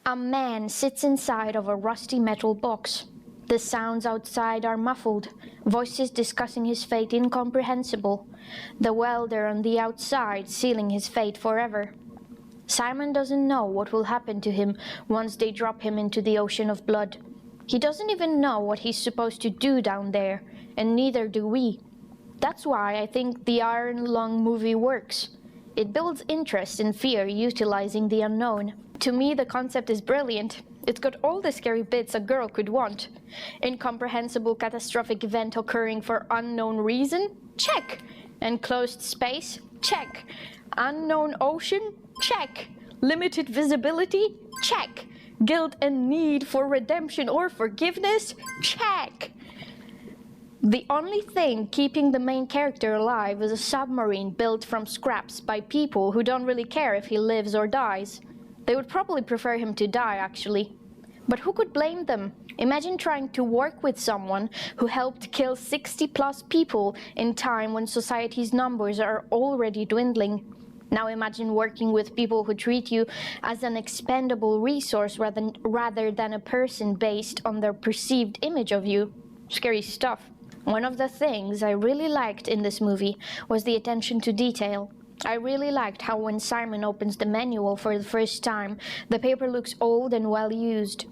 A man sits inside of a rusty metal box. The sounds outside are muffled, voices discussing his fate incomprehensible. The welder on the outside sealing his fate forever. Simon doesn't know what will happen to him once they drop him into the ocean of blood. He doesn't even know what he's supposed to do down there, and neither do we. That's why I think the Iron Lung movie works. It builds interest and fear utilizing the unknown. To me, the concept is brilliant. It's got all the scary bits a girl could want. Incomprehensible catastrophic event occurring for unknown reason? Check. Enclosed space? Check. Unknown ocean? Check. Limited visibility? Check. Guilt and need for redemption or forgiveness? Check. The only thing keeping the main character alive is a submarine built from scraps by people who don't really care if he lives or dies. They would probably prefer him to die, actually. But who could blame them? Imagine trying to work with someone who helped kill 60+ people in time when society's numbers are already dwindling. Now imagine working with people who treat you as an expendable resource rather than a person based on their perceived image of you. Scary stuff. One of the things I really liked in this movie was the attention to detail. I really liked how when Simon opens the manual for the first time, the paper looks old and well used.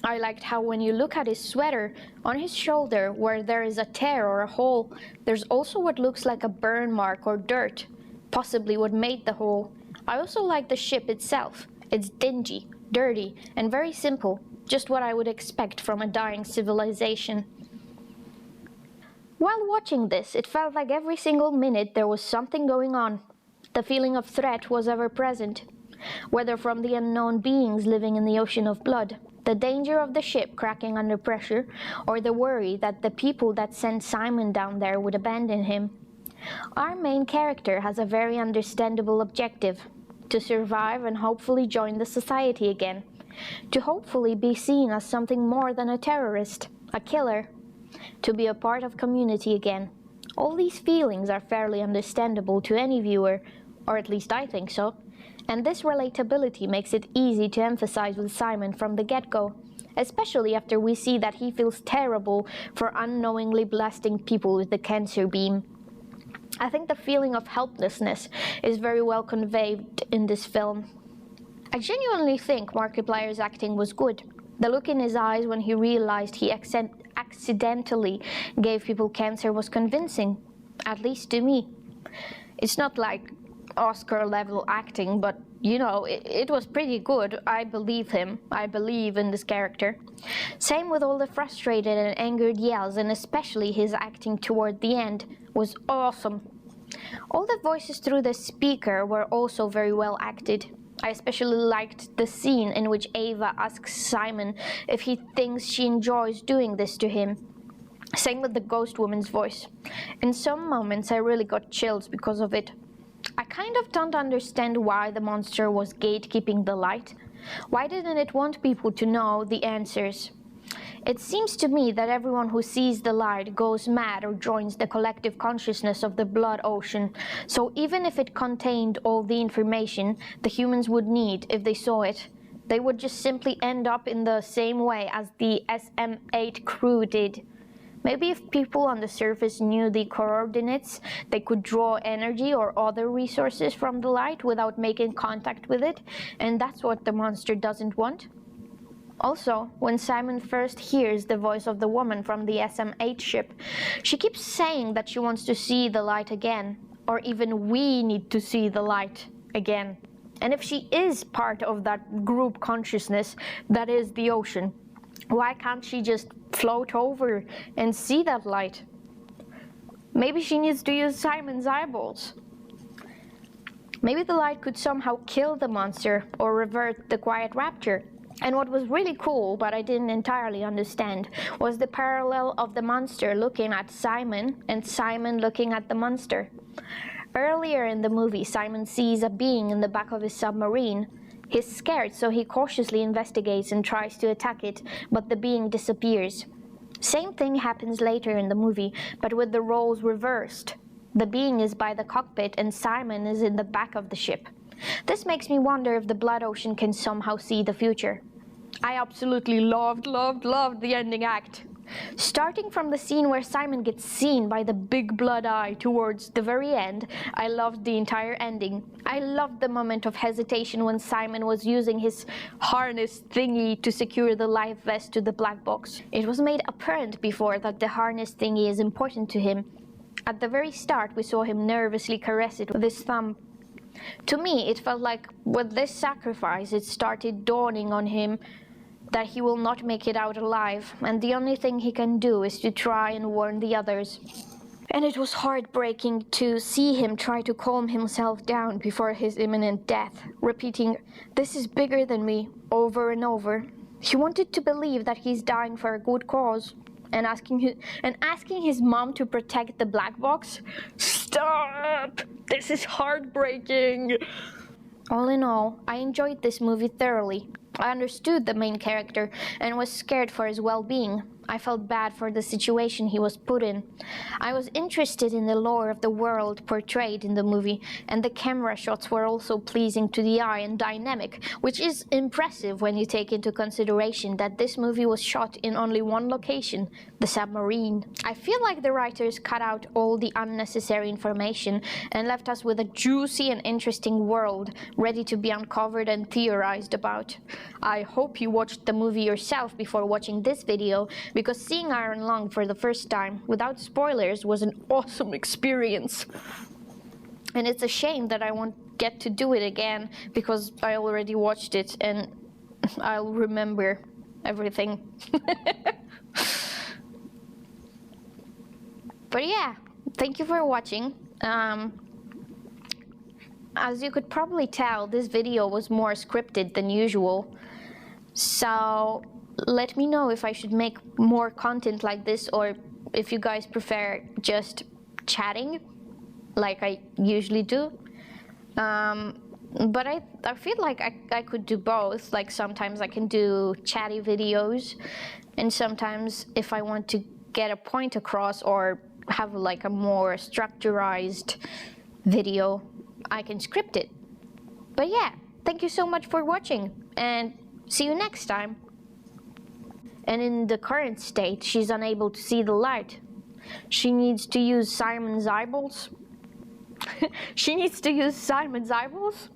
I liked how when you look at his sweater, on his shoulder where there is a tear or a hole, there's also what looks like a burn mark or dirt, possibly what made the hole. I also like the ship itself. It's dingy, dirty, and very simple, just what I would expect from a dying civilization. While watching this, it felt like every single minute there was something going on. The feeling of threat was ever present, whether from the unknown beings living in the ocean of blood, the danger of the ship cracking under pressure, or the worry that the people that sent Simon down there would abandon him. Our main character has a very understandable objective: to survive and hopefully join the society again, to hopefully be seen as something more than a terrorist, a killer, to be a part of community again. All these feelings are fairly understandable to any viewer, or at least I think so, and this relatability makes it easy to emphasize with Simon from the get-go, especially after we see that he feels terrible for unknowingly blasting people with the cancer beam. I think the feeling of helplessness is very well conveyed in this film. I genuinely think Markiplier's acting was good. The look in his eyes when he realized he accidentally gave people cancer was convincing, at least to me. It's not like Oscar-level acting, but you know, it was pretty good. I believe him. I believe in this character. Same with all the frustrated and angered yells, and especially his acting toward the end was awesome. All the voices through the speaker were also very well acted. I especially liked the scene in which Ava asks Simon if he thinks she enjoys doing this to him. Same with the ghost woman's voice. In some moments I really got chills because of it. I kind of don't understand why the monster was gatekeeping the light. Why didn't it want people to know the answers? It seems to me that everyone who sees the light goes mad or joins the collective consciousness of the blood ocean, so even if it contained all the information the humans would need if they saw it, they would just simply end up in the same way as the SM-8 crew did. Maybe if people on the surface knew the coordinates, they could draw energy or other resources from the light without making contact with it, and that's what the monster doesn't want. Also, when Simon first hears the voice of the woman from the SM-8 ship, she keeps saying that she wants to see the light again, or even we need to see the light again. And if she is part of that group consciousness that is the ocean, why can't she just float over and see that light? Maybe she needs to use Simon's eyeballs. Maybe the light could somehow kill the monster or revert the quiet rapture. And what was really cool, but I didn't entirely understand, was the parallel of the monster looking at Simon and Simon looking at the monster. Earlier in the movie, Simon sees a being in the back of his submarine. He's scared, so he cautiously investigates and tries to attack it, but the being disappears. Same thing happens later in the movie, but with the roles reversed. The being is by the cockpit and Simon is in the back of the ship. This makes me wonder if the blood ocean can somehow see the future. I absolutely loved the ending act. Starting from the scene where Simon gets seen by the big blood eye towards the very end, I loved the entire ending. I loved the moment of hesitation when Simon was using his harness thingy to secure the life vest to the black box. It was made apparent before that the harness thingy is important to him. At the very start, we saw him nervously caress it with his thumb. To me, it felt like with this sacrifice, it started dawning on him that he will not make it out alive, and the only thing he can do is to try and warn the others. And it was heartbreaking to see him try to calm himself down before his imminent death, repeating, "This is bigger than me," over and over. He wanted to believe that he's dying for a good cause, and asking his mom to protect the black box. Stop! This is heartbreaking! All in all, I enjoyed this movie thoroughly. I understood the main character and was scared for his well-being. I felt bad for the situation he was put in. I was interested in the lore of the world portrayed in the movie, and the camera shots were also pleasing to the eye and dynamic, which is impressive when you take into consideration that this movie was shot in only one location, the submarine. I feel like the writers cut out all the unnecessary information and left us with a juicy and interesting world ready to be uncovered and theorized about. I hope you watched the movie yourself before watching this video, because seeing Iron Lung for the first time, without spoilers, was an awesome experience. And it's a shame that I won't get to do it again, because I already watched it and I'll remember everything. But yeah, thank you for watching. As you could probably tell, this video was more scripted than usual. So let me know if I should make more content like this, or if you guys prefer just chatting like I usually do. But I feel like I could do both. Like sometimes I can do chatty videos, and sometimes if I want to get a point across or have like a more structurized video, I can script it. But yeah, thank you so much for watching, and see you next time. And in the current state, she's unable to see the light. She needs to use Simon's eyeballs. She needs to use Simon's eyeballs